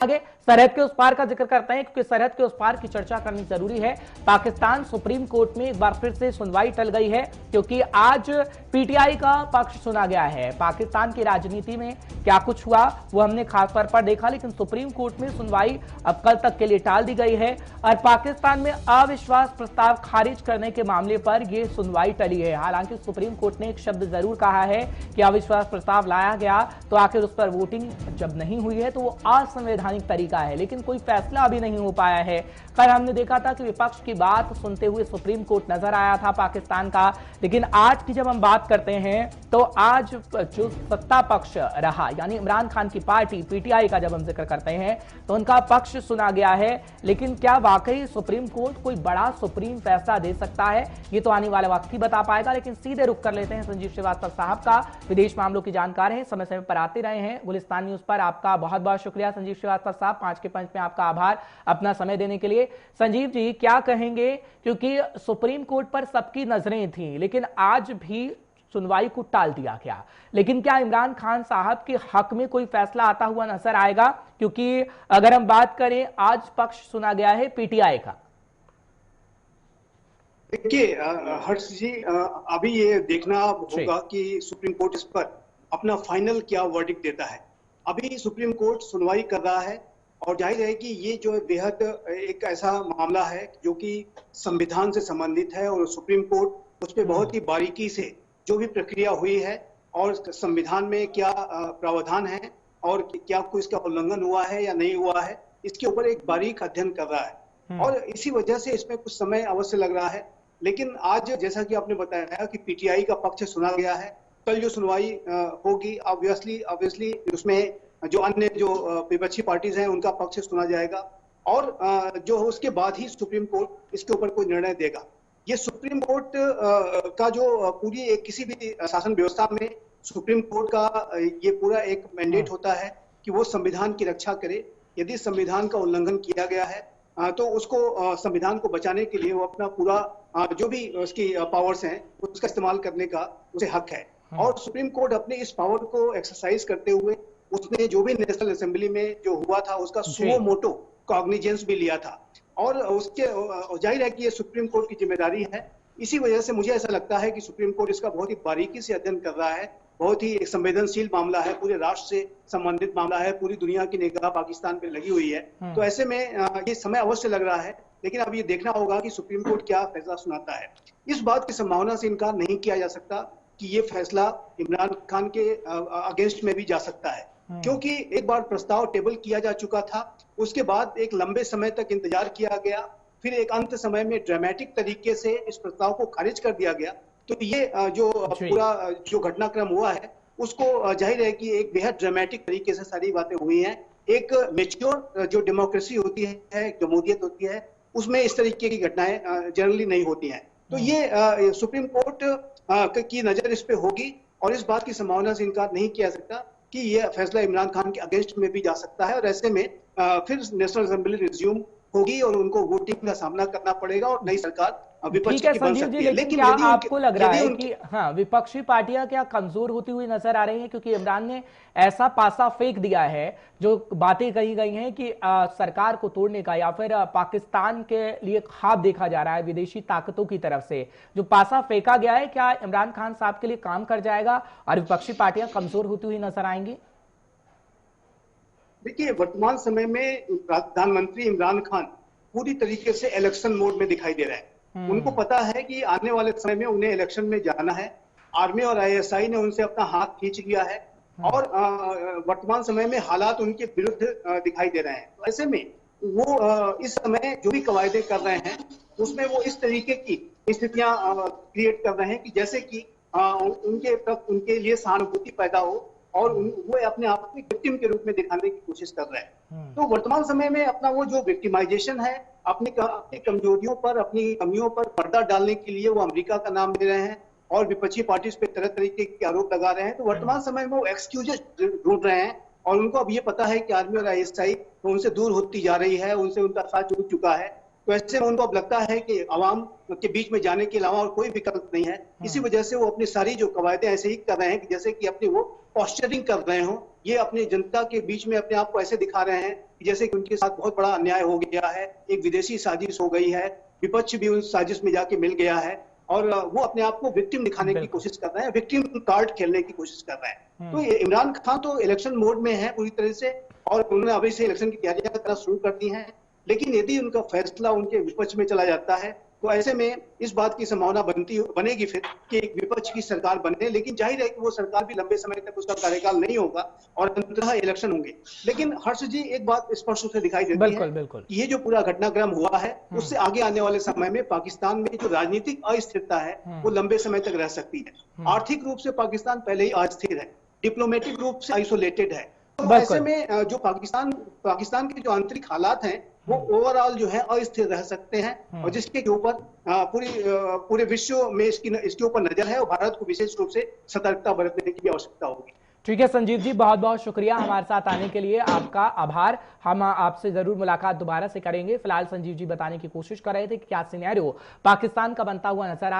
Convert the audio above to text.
आगे सरहद के उस पार का जिक्र करते हैं क्योंकि सरहद के उस पार की चर्चा करनी जरूरी है। पाकिस्तान सुप्रीम कोर्ट में एक बार फिर से सुनवाई टल गई है क्योंकि आज पीटीआई का पक्ष सुना गया है। पाकिस्तान की राजनीति में क्या कुछ हुआ वो हमने खास तौर पर देखा, लेकिन सुप्रीम कोर्ट में सुनवाई अब कल तक के लिए टाल दी गई है और पाकिस्तान में अविश्वास प्रस्ताव खारिज करने के मामले पर यह सुनवाई टली है। हालांकि सुप्रीम कोर्ट ने एक शब्द जरूर कहा है कि अविश्वास प्रस्ताव लाया गया तो आखिर उस पर वोटिंग जब नहीं हुई है तो वो असंवैधानिक तरीका है, लेकिन कोई फैसला अभी नहीं हो पाया है। कल हमने देखा था कि विपक्ष की बात सुनते हुए सुप्रीम कोर्ट नजर आया था पाकिस्तान का, लेकिन आज की जब हम बात करते हैं तो आज जो सत्ता पक्ष रहा यानी इमरान खान की पार्टी पीटीआई का जब हम जिक्र करते हैं तो उनका पक्ष सुना गया है। लेकिन क्या वाकई सुप्रीम कोर्ट कोई बड़ा सुप्रीम फैसला दे सकता है, ये तो आने वाला वक्त ही बता पाएगा। लेकिन सीधे रुख कर लेते हैं संजीव श्रीवास्तव साहब का, विदेश मामलों की जानकार है, समय समय पर आते रहे हैं गुलिस्तान न्यूज पर। आपका बहुत बहुत शुक्रिया संजीव श्रीवास्तव साहब, 5 के पंच में आपका आभार अपना समय देने के लिए। संजीव जी क्या कहेंगे, क्योंकि सुप्रीम कोर्ट पर सबकी नजरें थी लेकिन आज भी सुनवाई को टाल दिया गया, लेकिन क्या इमरान खान साहब के हक में कोई फैसला आता हुआ नजर आएगा? क्योंकि अगर हम बात करें आज पक्ष सुना गया है पीटीआई का। देखिए हर्ष जी, अभी ये देखना होगा कि सुप्रीम कोर्ट इस पर अपना फाइनल क्या वर्डिक्ट देता है। अभी सुप्रीम कोर्ट सुनवाई कर रहा है और जाहिर है कि ये जो बेहद एक ऐसा मामला है जो कि संविधान से संबंधित है और सुप्रीम कोर्ट उस पर बहुत ही बारीकी से जो भी प्रक्रिया हुई है और संविधान में क्या प्रावधान है और क्या कोई इसका उल्लंघन हुआ है या नहीं हुआ है, इसके ऊपर एक बारीक अध्ययन कर रहा है और इसी वजह से इसमें कुछ समय अवश्य लग रहा है। लेकिन आज जैसा कि आपने बताया कि पीटीआई का पक्ष सुना गया है, कल जो सुनवाई होगी ऑब्वियसली उसमें जो अन्य जो विपक्षी पार्टीज हैं उनका पक्ष सुना जाएगा और जो उसके बाद ही सुप्रीम कोर्ट इसके ऊपर कोई निर्णय देगा। ये सुप्रीम कोर्ट का जो पूरी एक किसी भी शासन व्यवस्था में सुप्रीम कोर्ट का ये पूरा एक मैंडेट होता है कि वो संविधान की रक्षा करे। यदि संविधान का उल्लंघन किया गया है तो उसको संविधान को बचाने के लिए वो अपना पूरा जो भी उसकी पावर्स हैं उसका इस्तेमाल करने का उसे हक है और सुप्रीम कोर्ट अपने इस पावर को एक्सरसाइज करते हुए उसने जो भी नेशनल असेंबली में जो हुआ था उसका सुमो मोटो कॉग्निजेंस भी लिया था और उसके जाहिर है कि ये सुप्रीम कोर्ट की जिम्मेदारी है। इसी वजह से मुझे ऐसा लगता है कि सुप्रीम कोर्ट इसका बहुत ही बारीकी से अध्ययन कर रहा है। बहुत ही एक संवेदनशील मामला है, पूरे राष्ट्र से संबंधित मामला है, पूरी दुनिया की निगाह पाकिस्तान पे लगी हुई है। तो ऐसे में ये समय अवश्य लग रहा है, लेकिन अब ये देखना होगा कि सुप्रीम कोर्ट क्या फैसला सुनाता है। इस बात की संभावना से इनकार नहीं किया जा सकता कि ये फैसला इमरान खान के अगेंस्ट में भी जा सकता है, क्योंकि एक बार प्रस्ताव टेबल किया जा चुका था, उसके बाद एक लंबे समय तक इंतजार किया गया, फिर एक अंत समय में ड्रामेटिक तरीके से इस प्रस्ताव को खारिज कर दिया गया। तो ये जो पूरा जो घटनाक्रम हुआ है उसको जाहिर है कि एक बेहद ड्रामेटिक तरीके से सारी बातें हुई हैं। एक मेच्योर जो डेमोक्रेसी होती है, जमहूरियत होती है, उसमें इस तरीके की घटनाएं जनरली नहीं होती हैं। तो ये सुप्रीम कोर्ट की नजर इस पे होगी और इस बात की संभावना से इनकार नहीं किया सकता कि यह फैसला इमरान खान के अगेंस्ट में भी जा सकता है और ऐसे में फिर नेशनल असेंबली रिज्यूम होगी और उनको वोटिंग का सामना करना पड़ेगा और नई सरकार विपक्ष की बन सकती है। लेकिन क्या आपको लग रहा है कि हाँ विपक्षी पार्टियां क्या कमजोर होती हुई नजर आ रही हैं, क्योंकि इमरान ने ऐसा पासा फेंक दिया है, जो बातें कही गई हैं कि सरकार को तोड़ने का या फिर पाकिस्तान के लिए ख्वाब देखा जा रहा है विदेशी ताकतों की तरफ से, जो पासा फेंका गया है क्या इमरान खान साहब के लिए काम कर जाएगा और विपक्षी पार्टियां कमजोर होती हुई नजर आएंगी? देखिए, वर्तमान समय में प्रधानमंत्री इमरान खान पूरी तरीके से इलेक्शन मोड में दिखाई दे रहे हैं। उनको पता है कि आने वाले समय में उन्हें इलेक्शन में जाना है। आर्मी और आईएसआई ने उनसे अपना हाथ खींच लिया है और वर्तमान समय में हालात उनके विरुद्ध दिखाई दे रहे हैं। ऐसे में वो इस समय जो भी कवायदे कर रहे हैं उसमें वो इस तरीके की स्थितियां क्रिएट कर रहे हैं कि जैसे कि उनके लिए सहानुभूति पैदा हो और वो अपने आप को विक्टिम के रूप में दिखाने की कोशिश कर रहे हैं। तो वर्तमान समय में अपना वो जो विक्टिमाइजेशन है, अपनी कमजोरियों पर, अपनी कमियों पर पर्दा डालने के लिए वो अमेरिका का नाम ले रहे हैं और विपक्षी पार्टी पे तरह तरीके के आरोप लगा रहे हैं। तो वर्तमान समय में वो एक्सक्यूजेस ढूंढ रहे हैं और उनको अब ये पता है कि आर्मी और आईएसआई उनसे दूर होती जा रही है, उनसे उनका साथ जुड़ चुका है। तो ऐसे में उनको अब लगता है कि आवाम के बीच में जाने के अलावा और कोई विकल्प नहीं है। इसी वजह से वो अपनी सारी जो कवायदें ऐसे ही कर रहे हैं कि जैसे कि अपनी वो पॉस्चरिंग कर रहे हो ये अपनी जनता के बीच में अपने आप को ऐसे दिखा रहे हैं कि जैसे कि उनके साथ बहुत बड़ा अन्याय हो गया है, एक विदेशी साजिश हो गई है, विपक्ष भी उस साजिश में जाके मिल गया है और वो अपने आप को विक्टिम दिखाने की कोशिश कर रहे हैं, विक्टिम कार्ड खेलने की कोशिश कर रहे हैं। तो ये इमरान खान तो इलेक्शन मोड में है पूरी तरह से और उन्होंने अभी से इलेक्शन की तैयारियां करना शुरू कर दी हैं। लेकिन यदि उनका फैसला उनके विपक्ष में चला जाता है तो ऐसे में इस बात की संभावना बनेगी फिर कि एक विपक्ष की सरकार बने, लेकिन जाहिर है कि वो सरकार भी लंबे समय तक उसका कार्यकाल नहीं होगा और अंततः इलेक्शन होंगे। लेकिन हर्ष जी एक बात स्पष्ट रूप से दिखाई देती है, बिल्कुल। ये जो पूरा घटनाक्रम हुआ है उससे आगे आने वाले समय में पाकिस्तान में जो राजनीतिक अस्थिरता है वो लंबे समय तक रह सकती है। आर्थिक रूप से पाकिस्तान पहले ही अस्थिर है, डिप्लोमेटिक रूप से आइसोलेटेड है। तो ऐसे में जो पाकिस्तान के जो आंतरिक हालात हैं वो ओवरऑल जो है अस्थिर रह सकते हैं और जिसके ऊपर पूरे विश्व में इसके ऊपर नजर है और भारत को विशेष रूप से सतर्कता बरतने की आवश्यकता होगी। ठीक है संजीव जी, बहुत बहुत शुक्रिया हमारे साथ आने के लिए, आपका आभार। हम आपसे जरूर मुलाकात दोबारा से करेंगे। फिलहाल संजीव जी बताने की कोशिश कर रहे थे कि क्या सिनेरियो पाकिस्तान का बनता हुआ नजर आ